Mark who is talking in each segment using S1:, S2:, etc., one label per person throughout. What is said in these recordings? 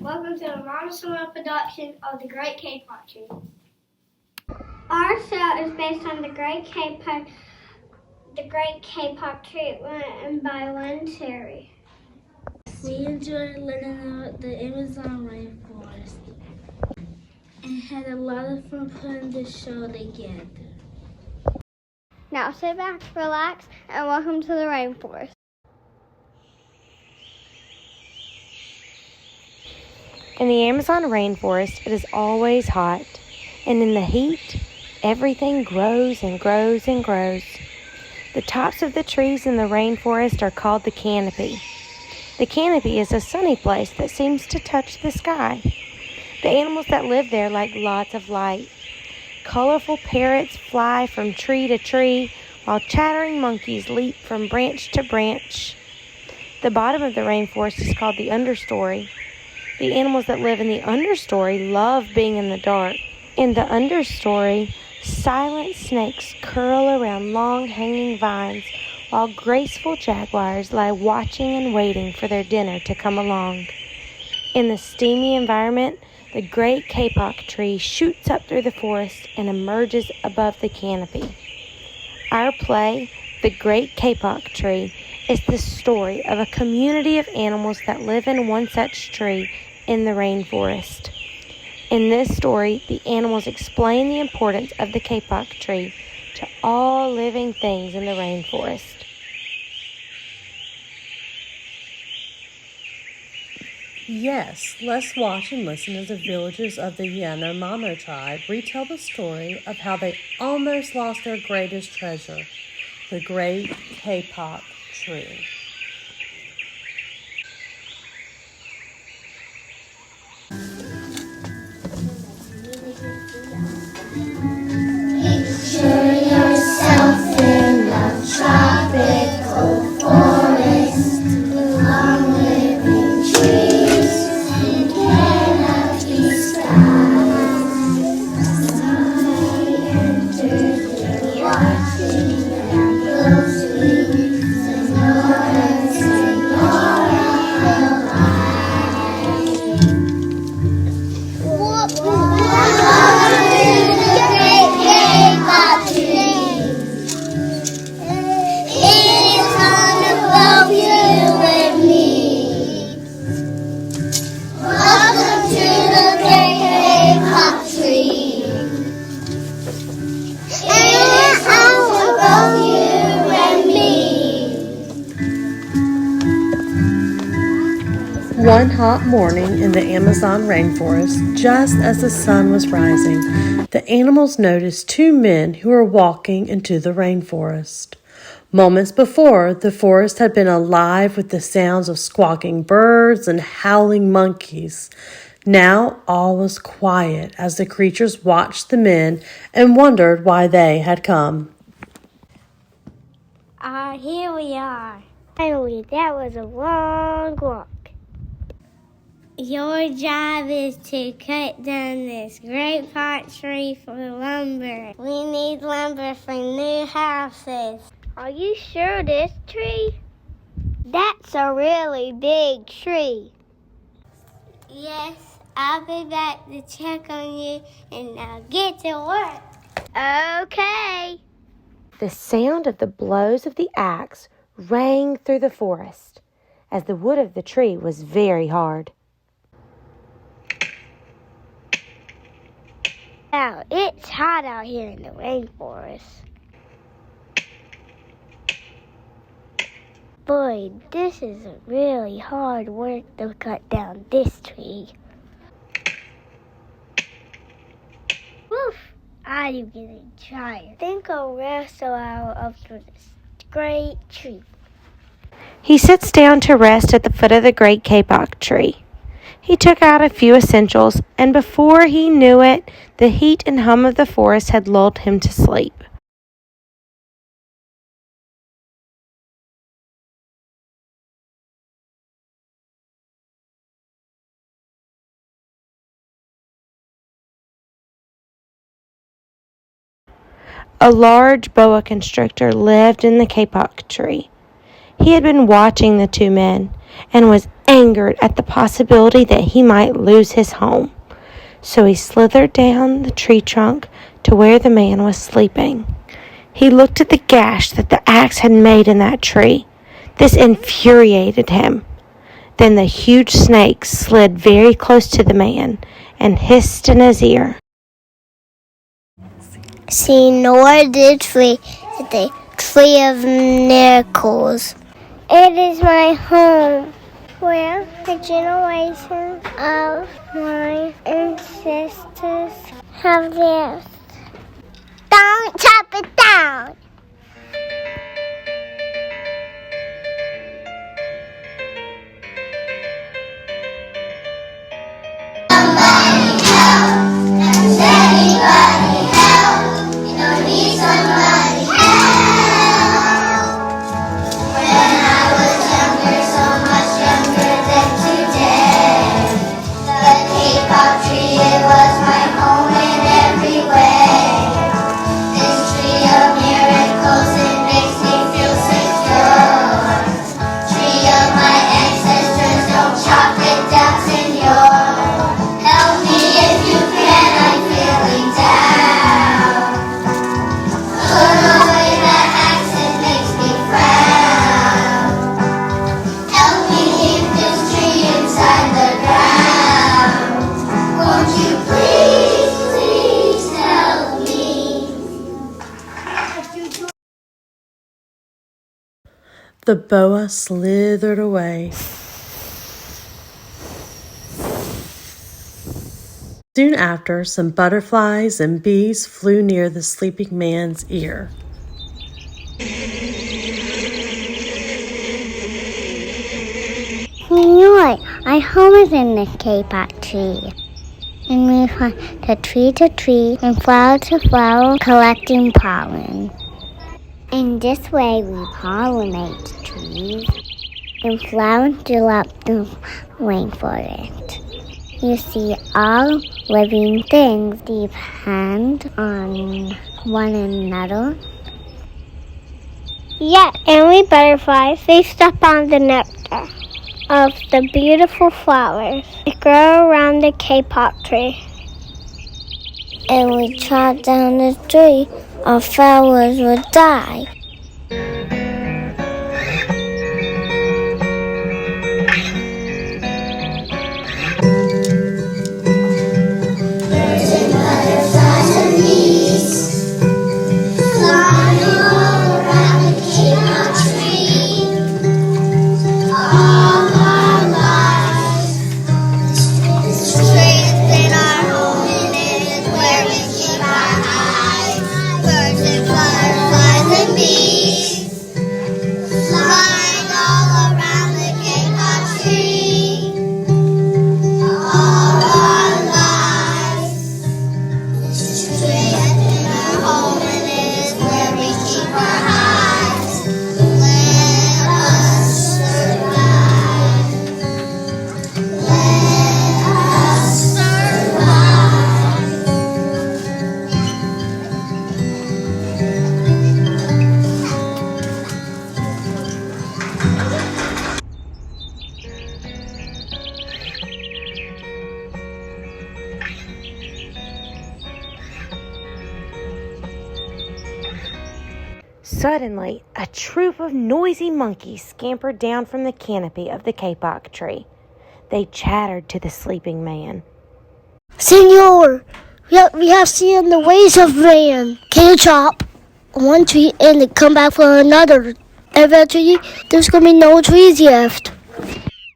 S1: Welcome to the Montessori production of the Great Kapok Tree. Our show is based on the Great Kapok Tree written by Montessori.
S2: We enjoyed learning about the Amazon rainforest and had a lot of fun putting this show together.
S1: Now sit back, relax, and welcome to the rainforest.
S3: In the Amazon rainforest, it is always hot, and in the heat, everything grows and grows and grows. The tops of the trees in the rainforest are called the canopy. The canopy is a sunny place that seems to touch the sky. The animals that live there like lots of light. Colorful parrots fly from tree to tree, while chattering monkeys leap from branch to branch. The bottom of the rainforest is called the understory. The animals that live in the understory love being in the dark. In the understory, silent snakes curl around long hanging vines, while graceful jaguars lie watching and waiting for their dinner to come along. In the steamy environment, the Great Kapok Tree shoots up through the forest and emerges above the canopy. Our play, The Great Kapok Tree, is the story of a community of animals that live in one such tree in the rainforest. In this story, the animals explain the importance of the kapok tree to all living things in the rainforest.
S4: Yes, let's watch and listen as the villagers of the Yanomamo tribe retell the story of how they almost lost their greatest treasure, the Great Kapok Tree.
S5: Picture yourself in a tropical forest with long living trees and canopy skies. Somebody entered there watching them closely. Senora, Senora, held
S4: One hot morning in the Amazon rainforest, just as the sun was rising, the animals noticed two men who were walking into the rainforest. Moments before, the forest had been alive with the sounds of squawking birds and howling monkeys. Now all was quiet as the creatures watched the men and wondered why they had come.
S1: Here we are. Finally, that was a long walk. Your job is to cut down this great pot tree for lumber. We need lumber for new houses. Are you sure this tree? That's a really big tree. Yes, I'll be back to check on you and now get to work. Okay.
S3: The sound of the blows of the axe rang through the forest, as the wood of the tree was very hard.
S1: Wow, it's hot out here in the rainforest. Boy, this is really hard work to cut down this tree. Woof! I'm getting tired. I think I'll rest a while after this great tree.
S3: He sits down to rest at the foot of the Great Kapok Tree. He took out a few essentials, and before he knew it, the heat and hum of the forest had lulled him to sleep. A large boa constrictor lived in the kapok tree. He had been watching the two men, and was angered at the possibility that he might lose his home. So he slithered down the tree trunk to where the man was sleeping. He looked at the gash that the axe had made in that tree. This infuriated him. Then the huge snake slid very close to the man and hissed in his ear.
S1: Senor the tree is the tree of miracles. It is my home, where the generations of my ancestors have lived. Don't chop it down!
S4: The boa slithered away. Soon after, some butterflies and bees flew near the sleeping man's ear.
S1: Senor, our home is in the kapok tree. And we fly to tree and flower to flower, collecting pollen. In this way, we pollinate trees and flowers throughout the rainforest. You see, all living things depend on one another. Yes, and we butterflies, they step on the nectar of the beautiful flowers that grow around the kapok tree. And we chop down the tree, our flowers will die.
S5: Birds and butterflies and bees flying all around the kapok tree. All our lives, this tree has been our home, and it is where we keep our hives. Birds and butterflies and bees flying all around the kapok tree. All our lives, this tree has been our home, and it is where we keep our hives. Let us survive. Let us survive.
S3: Suddenly, a troop of noisy monkeys scampered down from the canopy of the kapok tree. They chattered to the sleeping man.
S1: Senor, we have seen the ways of man. Can you chop one tree and then come back for another? Eventually, there's going to be no trees left.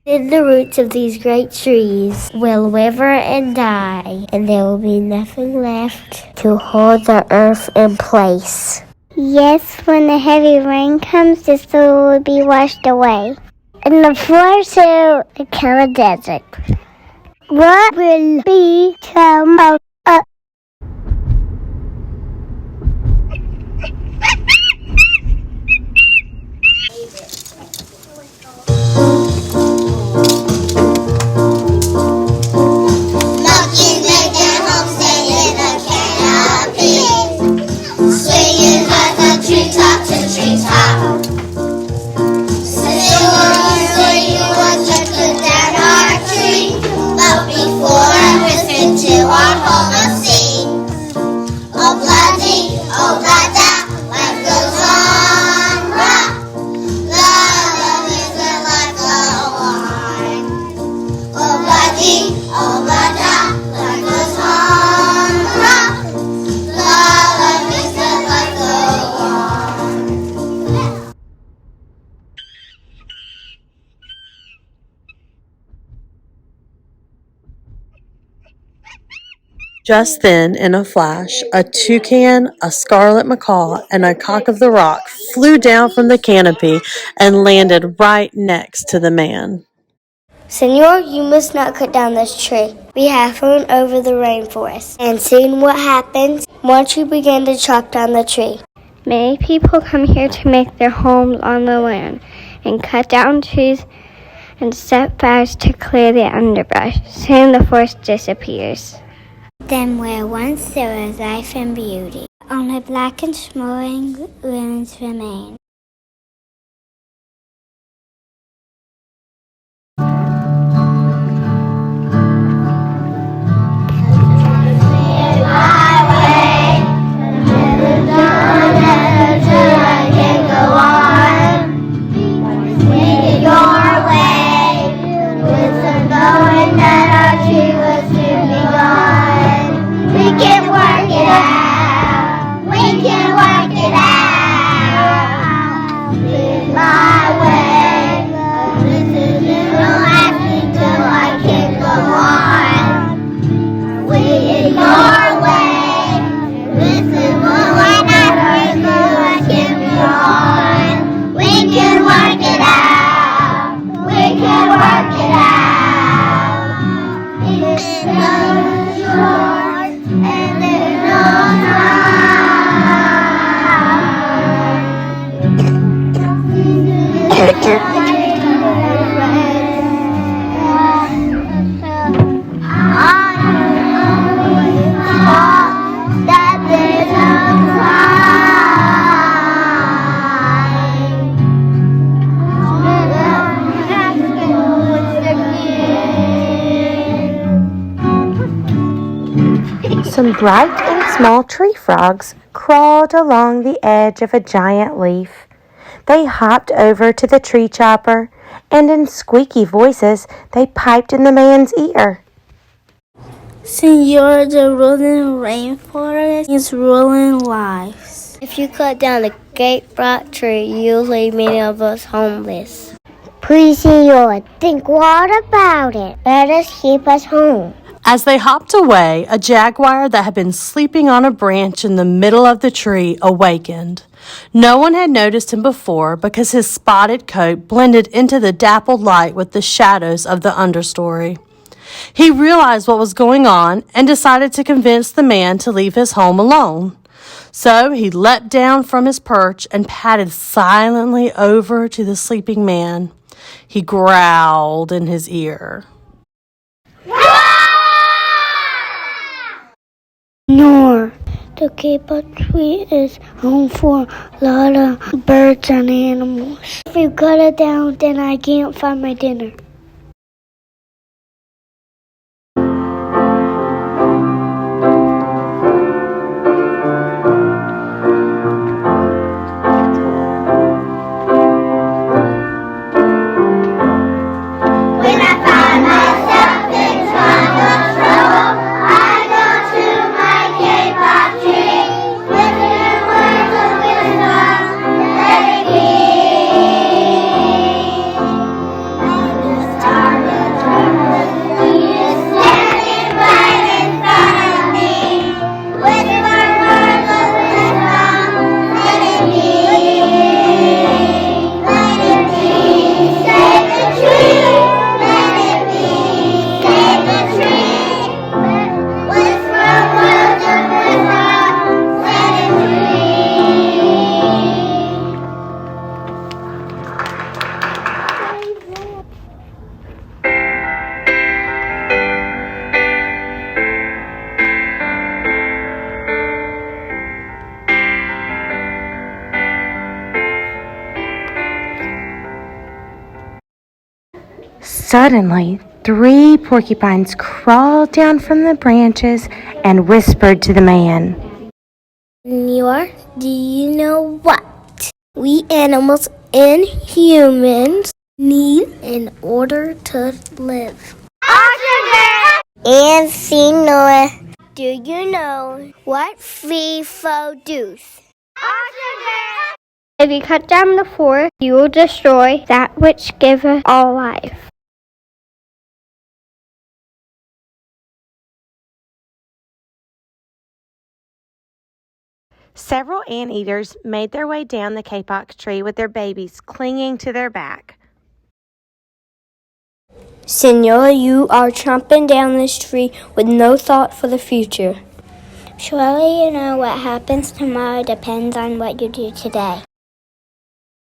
S1: In the roots of these great trees will wither and die, and there will be nothing left to hold the earth in place. Yes, when the heavy rain comes, the soil will be washed away, and the forest will become a desert. What will become of us?
S5: Monkeys make their home stay in a canopy, swinging high from treetop to treetop. Sing, swing,
S4: Just then, in a flash, a toucan, a scarlet macaw, and a cock of the rock flew down from the canopy and landed right next to the man.
S1: Senor, you must not cut down this tree. We have flown over the rainforest and seen what happens once you begin to chop down the tree. Many people come here to make their homes on the land and cut down trees and set fires to clear the underbrush. Soon the forest disappears. Then where once there was life and beauty, only black and smoldering ruins remain.
S3: Some bright and small tree frogs crawled along the edge of a giant leaf. They hopped over to the tree chopper, and in squeaky voices, they piped in the man's ear.
S2: Senor, the rolling rainforest is rolling lives.
S1: If you cut down the Great Kapok Tree, you'll leave many of us homeless. Please, Senor, think what about it? Let us keep us home.
S4: As they hopped away, a jaguar that had been sleeping on a branch in the middle of the tree awakened. No one had noticed him before because his spotted coat blended into the dappled light with the shadows of the understory. He realized what was going on and decided to convince the man to leave his home alone. So he leapt down from his perch and padded silently over to the sleeping man. He growled in his ear.
S1: Nor the Kapok Tree is home for a lot of birds and animals. If you cut it down, then I can't find my dinner.
S3: Suddenly, 3 porcupines crawled down from the branches and whispered to the man.
S1: Senor, do you know what we animals and humans need in order to live? Oxygen! And Senor, do you know what we produce? Oxygen! If you cut down the forest, you will destroy that which gives us all life.
S3: Several anteaters made their way down the kapok tree with their babies clinging to their back.
S1: Senor, you are chomping down this tree with no thought for the future.
S5: Surely you know what happens tomorrow depends on what you do today.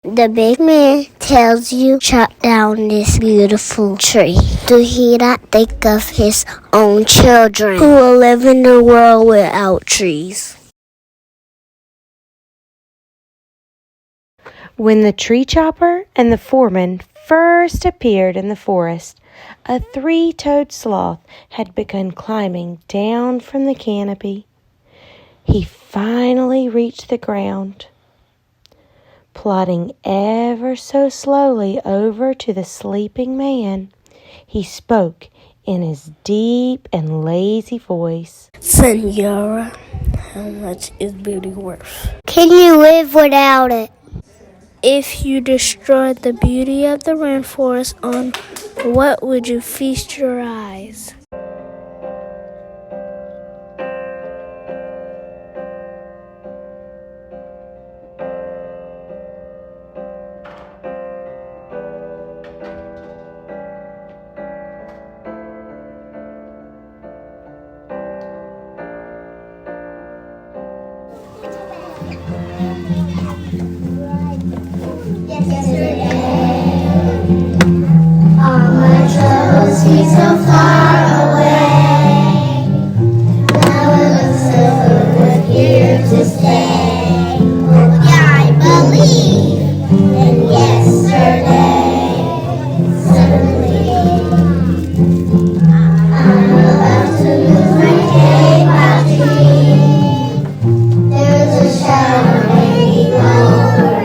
S1: The big man tells you chop down this beautiful tree. Do he not think of his own children who will live in a world without trees?
S3: When the tree chopper and the foreman first appeared in the forest, a three-toed sloth had begun climbing down from the canopy. He finally reached the ground. Plodding ever so slowly over to the sleeping man, he spoke in his deep and lazy voice.
S1: Senora, how much is beauty worth?
S5: Can you live without it?
S1: If you destroyed the beauty of the rainforest, on what would you feast your eyes?
S5: He's so far away. Now it looks as though we're here to stay. Oh, yeah, I believe in yesterday. Suddenly, I'm about to lose my kapok tree. There's a shadow hanging over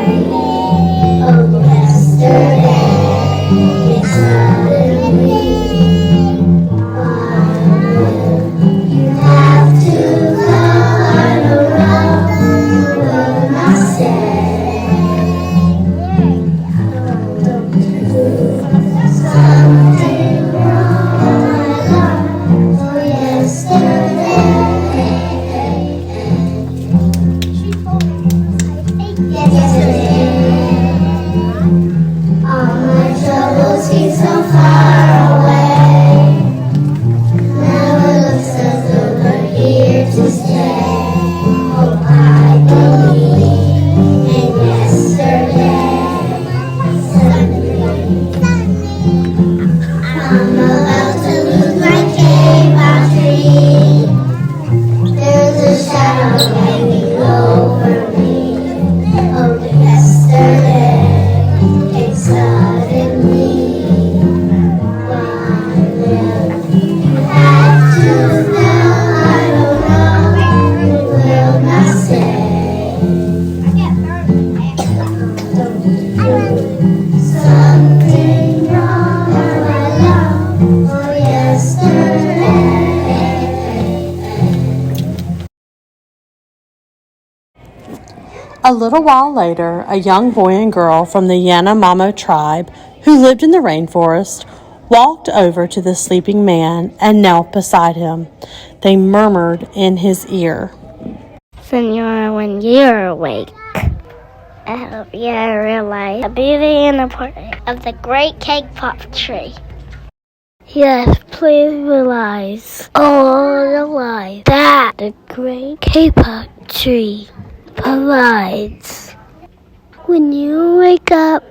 S5: me. Oh, yesterday, it's suddenly.
S4: A little while later, a young boy and girl from the Yanomamo tribe, who lived in the rainforest, walked over to the sleeping man and knelt beside him. They murmured in his ear,
S1: Senora, when you're awake, I hope you realize the beauty and importance of the Great Kapok Tree. Yes, please realize all the life that the Great Kapok Tree provides. When you wake up,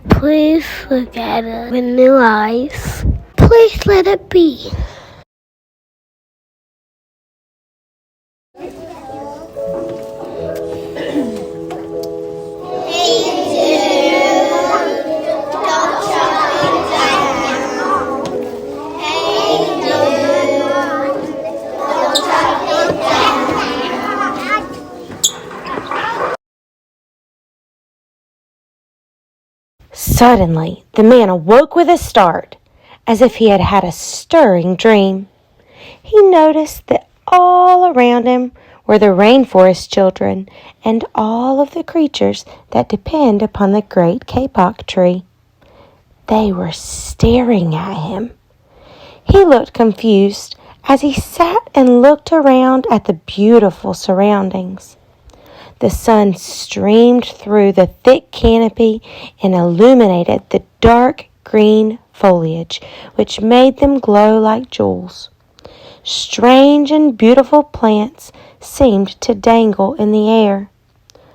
S1: please look at it with new eyes. Please let it be.
S3: Suddenly, the man awoke with a start, as if he had had a stirring dream. He noticed that all around him were the rainforest children and all of the creatures that depend upon the Great Kapok Tree. They were staring at him. He looked confused as he sat and looked around at the beautiful surroundings. The sun streamed through the thick canopy and illuminated the dark green foliage, which made them glow like jewels. Strange and beautiful plants seemed to dangle in the air,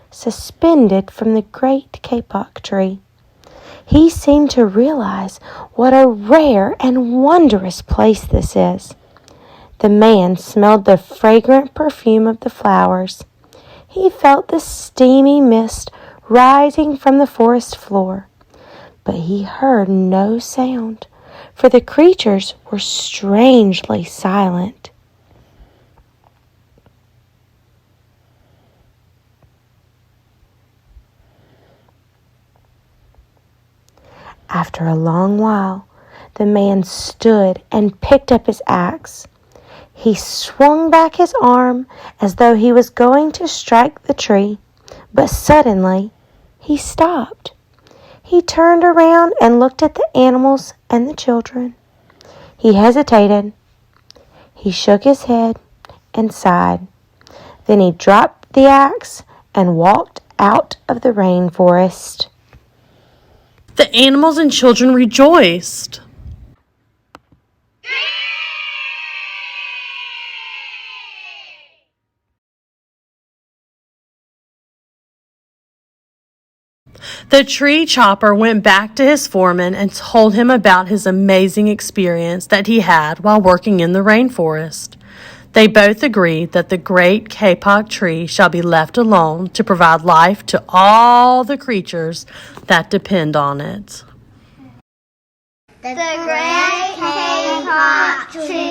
S3: suspended from the great kapok tree. He seemed to realize what a rare and wondrous place this is. The man smelled the fragrant perfume of the flowers. He felt the steamy mist rising from the forest floor, but he heard no sound, for the creatures were strangely silent. After a long while, the man stood and picked up his axe. He swung back his arm as though he was going to strike the tree, but suddenly he stopped. He turned around and looked at the animals and the children. He hesitated. He shook his head and sighed. Then he dropped the axe and walked out of the rainforest.
S4: The animals and children rejoiced. The tree chopper went back to his foreman and told him about his amazing experience that he had while working in the rainforest. They both agreed that the Great Kapok Tree shall be left alone to provide life to all the creatures that depend on it.
S5: The Great Kapok Tree.